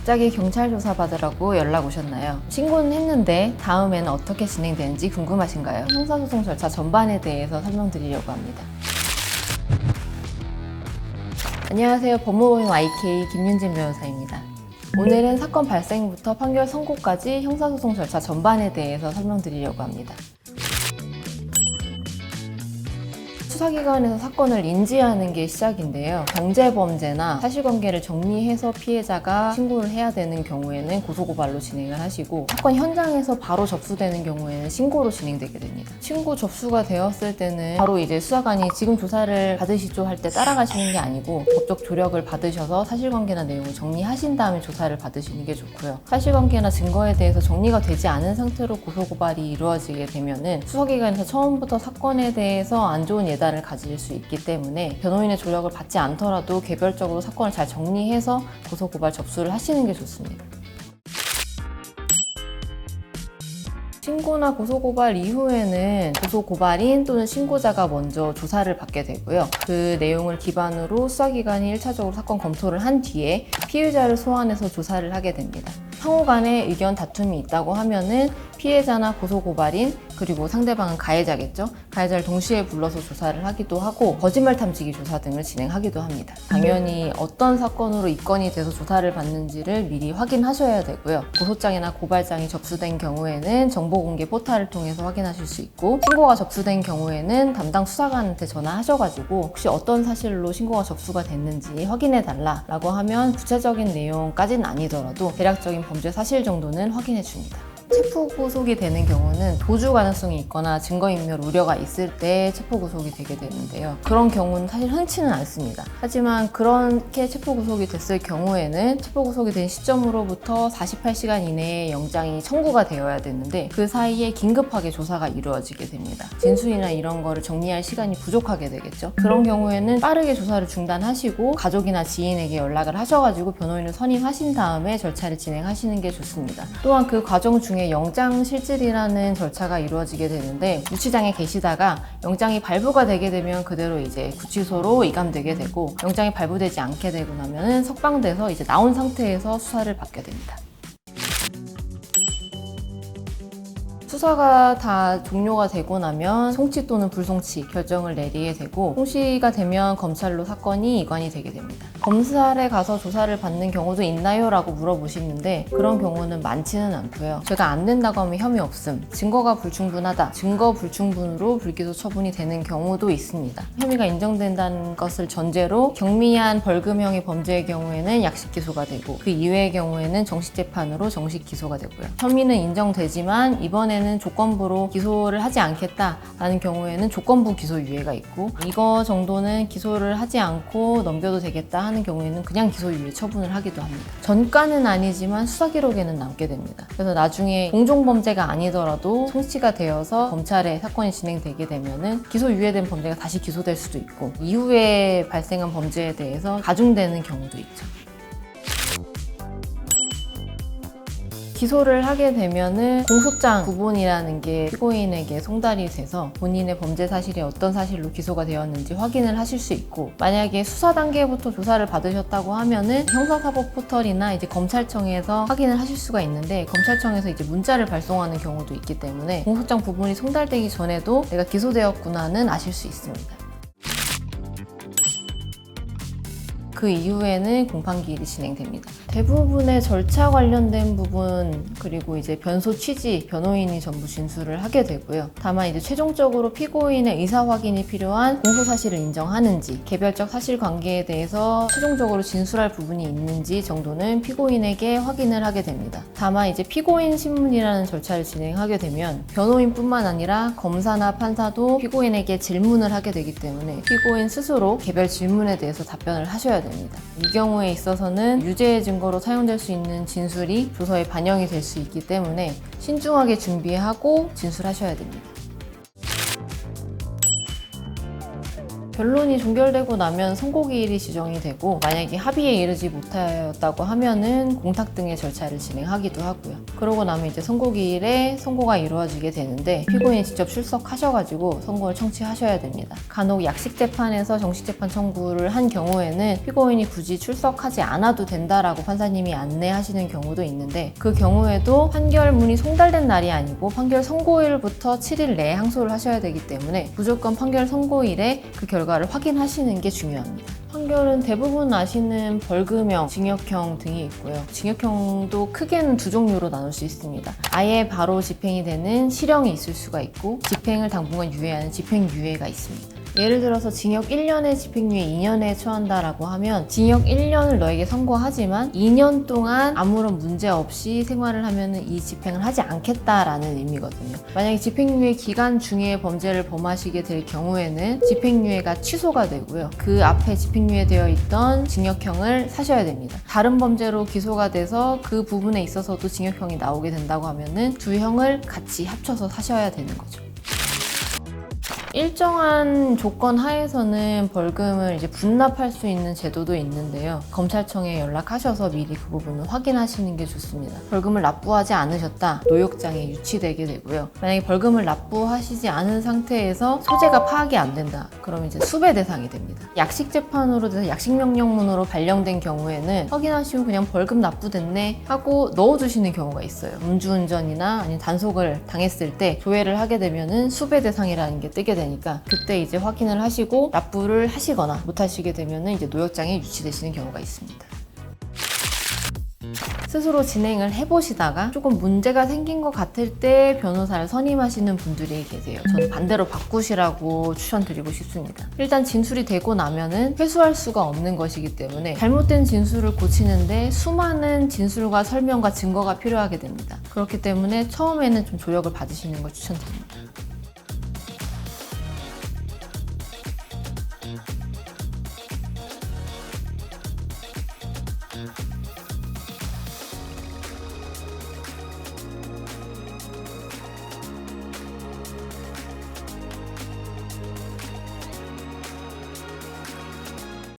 갑자기 경찰 조사 받으라고 연락 오셨나요? 신고는 했는데 다음에는 어떻게 진행되는지 궁금하신가요? 형사소송 절차 전반에 대해서 설명드리려고 합니다. 안녕하세요. 법무법인 YK 김윤진 변호사입니다. 오늘은 사건 발생부터 판결 선고까지 형사소송 절차 전반에 대해서 설명드리려고 합니다. 수사기관에서 사건을 인지하는 게 시작인데요. 경제범죄나 사실관계를 정리해서 피해자가 신고를 해야 되는 경우에는 고소고발로 진행을 하시고, 사건 현장에서 바로 접수되는 경우에는 신고로 진행되게 됩니다. 신고 접수가 되었을 때는 바로 이제 수사관이 지금 조사를 받으시죠 할 때 따라가시는 게 아니고 법적 조력을 받으셔서 사실관계나 내용을 정리하신 다음에 조사를 받으시는 게 좋고요. 사실관계나 증거에 대해서 정리가 되지 않은 상태로 고소고발이 이루어지게 되면은 수사기관에서 처음부터 사건에 대해서 안 좋은 예단을 가질 수 있기 때문에 변호인의 조력을 받지 않더라도 개별적으로 사건을 잘 정리해서 고소고발 접수를 하시는 게 좋습니다. 신고나 고소고발 이후에는 고소고발인 또는 신고자가 먼저 조사를 받게 되고요. 그 내용을 기반으로 수사기관이 1차적으로 사건 검토를 한 뒤에 피의자를 소환해서 조사를 하게 됩니다. 상호 간에 의견 다툼이 있다고 하면은 피해자나 고소고발인 그리고 상대방은 가해자겠죠. 가해자를 동시에 불러서 조사를 하기도 하고 거짓말 탐지기 조사 등을 진행하기도 합니다. 당연히 어떤 사건으로 입건이 돼서 조사를 받는지를 미리 확인하셔야 되고요. 고소장이나 고발장이 접수된 경우에는 정보공개 포털을 통해서 확인하실 수 있고, 신고가 접수된 경우에는 담당 수사관한테 전화하셔가지고 혹시 어떤 사실로 신고가 접수가 됐는지 확인해 달라고 하면 구체적인 내용까지는 아니더라도 대략적인 범죄 사실 정도는 확인해 줍니다. 체포구속이 되는 경우는 도주 가능성이 있거나 증거인멸 우려가 있을 때 체포구속이 되게 되는데요. 그런 경우는 사실 흔치는 않습니다. 하지만 그렇게 체포구속이 됐을 경우에는 체포구속이 된 시점으로부터 48시간 이내에 영장이 청구가 되어야 되는데 그 사이에 긴급하게 조사가 이루어지게 됩니다. 진술이나 이런 거를 정리할 시간이 부족하게 되겠죠. 그런 경우에는 빠르게 조사를 중단하시고 가족이나 지인에게 연락을 하셔가지고 변호인을 선임하신 다음에 절차를 진행하시는 게 좋습니다. 또한 그 과정 중에 영장 실질이라는 절차가 이루어지게 되는데, 유치장에 계시다가 영장이 발부가 되게 되면 그대로 이제 구치소로 이감되게 되고, 영장이 발부되지 않게 되고 나면은 석방돼서 이제 나온 상태에서 수사를 받게 됩니다. 수사가 다 종료가 되고 나면 송치 또는 불송치 결정을 내리게 되고, 송치가 되면 검찰로 사건이 이관이 되게 됩니다. 검찰에 가서 조사를 받는 경우도 있나요? 라고 물어보시는데 그런 경우는 많지는 않고요. 제가 안 된다고 하면 혐의 없음, 증거가 불충분하다, 증거 불충분으로 불기소 처분이 되는 경우도 있습니다. 혐의가 인정된다는 것을 전제로 경미한 벌금형의 범죄의 경우에는 약식 기소가 되고, 그 이외의 경우에는 정식 재판으로 정식 기소가 되고요. 혐의는 인정되지만 이번에는 조건부로 기소를 하지 않겠다라는 경우에는 조건부 기소유예가 있고, 이거 정도는 기소를 하지 않고 넘겨도 되겠다 하는 경우에는 그냥 기소유예 처분을 하기도 합니다. 전과는 아니지만 수사기록에는 남게 됩니다. 그래서 나중에 공종범죄가 아니더라도 송치가 되어서 검찰에 사건이 진행되게 되면은 기소유예된 범죄가 다시 기소될 수도 있고, 이후에 발생한 범죄에 대해서 가중되는 경우도 있죠. 기소를 하게 되면은 공소장 구본이라는 게 피고인에게 송달이 돼서 본인의 범죄 사실이 어떤 사실로 기소가 되었는지 확인을 하실 수 있고, 만약에 수사 단계부터 조사를 받으셨다고 하면은 형사사법 포털이나 이제 검찰청에서 확인을 하실 수가 있는데, 검찰청에서 이제 문자를 발송하는 경우도 있기 때문에 공소장 부분이 송달되기 전에도 내가 기소되었구나는 아실 수 있습니다. 그 이후에는 공판기일이 진행됩니다. 대부분의 절차 관련된 부분, 그리고 이제 변소 취지, 변호인이 전부 진술을 하게 되고요. 다만 이제 최종적으로 피고인의 의사 확인이 필요한 공소 사실을 인정하는지, 개별적 사실관계에 대해서 최종적으로 진술할 부분이 있는지 정도는 피고인에게 확인을 하게 됩니다. 다만 이제 피고인 신문이라는 절차를 진행하게 되면 변호인뿐만 아니라 검사나 판사도 피고인에게 질문을 하게 되기 때문에 피고인 스스로 개별 질문에 대해서 답변을 하셔야 됩니다. 이 경우에 있어서는 유죄의 증거로 사용될 수 있는 진술이 조서에 반영이 될 수 있기 때문에 신중하게 준비하고 진술하셔야 됩니다. 변론이 종결되고 나면 선고기일이 지정이 되고 만약에 합의에 이르지 못하였다고 하면은 공탁 등의 절차를 진행하기도 하고요. 그러고 나면 이제 선고기일에 선고가 이루어지게 되는데 피고인이 직접 출석하셔가지고 선고를 청취하셔야 됩니다. 간혹 약식재판에서 정식재판 청구를 한 경우에는 피고인이 굳이 출석하지 않아도 된다라고 판사님이 안내하시는 경우도 있는데 그 경우에도 판결문이 송달된 날이 아니고 판결 선고일부터 7일 내에 항소를 하셔야 되기 때문에 무조건 판결 선고일에 그 결과를 확인하시는 게 중요합니다. 판결은 대부분 아시는 벌금형, 징역형 등이 있고요. 징역형도 크게는 두 종류로 나눌 수 있습니다. 아예 바로 집행이 되는 실형이 있을 수가 있고 집행을 당분간 유예하는 집행유예가 있습니다. 예를 들어서 징역 1년에 집행유예 2년에 처한다라고 하면 징역 1년을 너에게 선고하지만 2년 동안 아무런 문제 없이 생활을 하면 이 집행을 하지 않겠다라는 의미거든요. 만약에 집행유예 기간 중에 범죄를 범하시게 될 경우에는 집행유예가 취소가 되고요. 그 앞에 집행유예 되어 있던 징역형을 사셔야 됩니다. 다른 범죄로 기소가 돼서 그 부분에 있어서도 징역형이 나오게 된다고 하면은 두 형을 같이 합쳐서 사셔야 되는 거죠. 일정한 조건 하에서는 벌금을 이제 분납할 수 있는 제도도 있는데요. 검찰청에 연락하셔서 미리 그 부분을 확인하시는 게 좋습니다. 벌금을 납부하지 않으셨다, 노역장에 유치되게 되고요. 만약에 벌금을 납부하시지 않은 상태에서 소재가 파악이 안 된다, 그럼 이제 수배 대상이 됩니다. 약식재판으로 돼서 약식명령문으로 발령된 경우에는 확인하시고 그냥 벌금 납부됐네 하고 넣어두시는 경우가 있어요. 음주운전이나 아니면 단속을 당했을 때 조회를 하게 되면은 수배 대상이라는 게 뜨게 되니까 그때 이제 확인을 하시고 납부를 하시거나 못 하시게 되면은 이제 노역장에 유치되시는 경우가 있습니다. 스스로 진행을 해보시다가 조금 문제가 생긴 것 같을 때 변호사를 선임하시는 분들이 계세요. 저는 반대로 바꾸시라고 추천드리고 싶습니다. 일단 진술이 되고 나면은 회수할 수가 없는 것이기 때문에 잘못된 진술을 고치는데 수많은 진술과 설명과 증거가 필요하게 됩니다. 그렇기 때문에 처음에는 좀 조력을 받으시는 걸 추천드립니다.